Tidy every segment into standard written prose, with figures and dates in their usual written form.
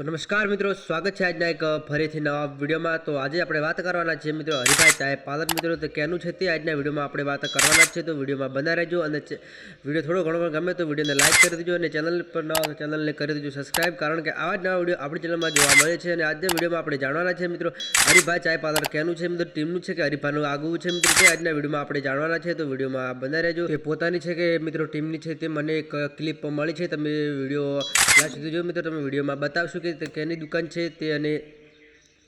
તો નમસ્કાર મિત્રો, સ્વાગત છે આજના એક ફરીથી નવા વિડીયોમાં। તો આજે આપણે વાત કરવાના છે મિત્રો હરિભાઈ ચાય પાર્લર મિત્રો। તો કેનું છે તે આજના વિડીયોમાં આપણે વાત કરવાના છે, તો વિડીયોમાં બના રહેજો। અને વિડીયો થોડો ઘણો ગમે તો વિડીયોને લાઇક કરી દેજો અને ચેનલ પર નવા તો ચેનલને કરી દેજો સબસ્ક્રાઇબ, કારણ કે આવા જ નવા વિડીયો આપણી ચેનલમાં જોવા મળે છે। અને આજના વિડીયોમાં આપણે જાણવાના છે મિત્રો હરિભાઈ ચાય પાર્લર કેનું છે મિત્રો, ટીમનું છે કે હરિભાઈનું આગવું છે મિત્રો, તે આજના વિડીયોમાં આપણે જાણવાના છે। તો વિડીયોમાં બના રહેજો। તે પોતાની છે કે મિત્રો ટીમની છે તે મને એક ક્લિપ મળી છે, તમે વિડીયો લાસ્ટ સુધી જો મિત્રો, તમે વિડીયોમાં બતાવશું કે કેની દુકાન છે તે, અને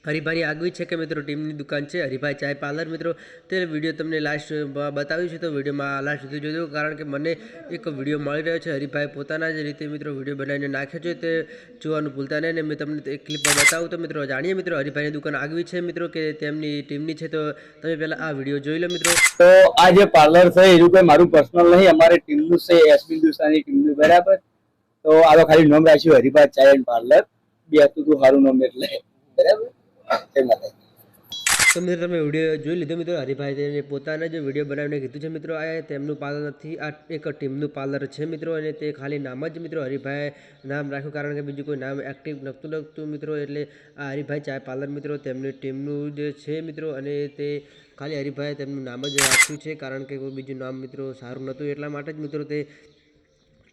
હરિભાઈની આગવી છે કે મિત્રો ટીમની દુકાન છે હરિભાઈ ચાય પાર્લર મિત્રો। તે વિડીયો તમને લાસ્ટ બતાવ્યું છે, તો વિડીયોમાં લાસ્ટ સુધી જોજો, કારણ કે મને એક વિડીયો મળી રહ્યો છે હરિભાઈ પોતાના જ રીતે મિત્રો વિડીયો બનાવીને નાખ્યો છે, તે જોવાનું ભૂલતા નહીં। અને મેં તમને એક ક્લિપમાં બતાવું તો મિત્રો જાણીએ મિત્રો હરિભાઈની દુકાન આગવી છે મિત્રો કે તેમની ટીમની છે। તો તમે પહેલાં આ વિડીયો જોઈ લો મિત્રો। તો આ જે પાર્લર છે એનું કોઈ મારું પર્સનલ નહીં, અમારે ટીમનું છે, એસપી હિન્દુસ્તાની ટીમનું, બરાબર। તો આ તો ખાલી નામ રાખ્યું હરિભાઈ ચાય એન્ડ પાર્લર, બે હતું તું સારું નામ એટલે, બરાબર। જય માતાજી। તો મિત્રો તમે વિડીયો જોઈ લીધો મિત્રો, હરિભાઈ પોતાના જ વિડીયો બનાવીને કીધું છે મિત્રો આ તેમનું પાર્લર નથી, આ એક ટીમનું પાર્લર છે મિત્રો। અને તે ખાલી નામ જ મિત્રો હરિભાઈ નામ રાખ્યું, કારણ કે બીજું કોઈ નામ એક્ટિવ નહોતું લખતું મિત્રો, એટલે આ હરિભાઈ ચાય પાર્લર મિત્રો તેમની ટીમનું જે છે મિત્રો। અને તે ખાલી હરિભાઈ તેમનું નામ જ રાખ્યું છે, કારણ કે કોઈ બીજું નામ મિત્રો સારું નહોતું, એટલા માટે જ મિત્રો તે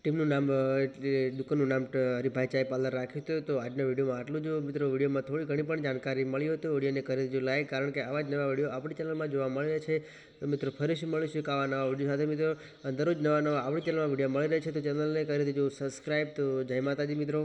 ટીમનું નામ એટલે દુકાનનું નામ હરિભાઈ ચાય પાર્લર રાખ્યું હતું। તો આજના વિડીયોમાં આટલું જ મિત્રો। વિડીયોમાં થોડી ઘણી પણ જાણકારી મળી હોય તો વિડીયોને કરી દેજો લાઈક, કારણ કે આવા જ નવા વિડીયો આપણી ચેનલમાં જોવા મળે છે। તો મિત્રો ફરીથી મળીશું આવા નવા વિડીયો સાથે મિત્રો, દરરોજ નવા આપણી ચેનલમાં વિડીયો મળી રહે છે, તો ચેનલને કરી દેજો સબસ્ક્રાઈબ। તો જય માતાજી મિત્રો।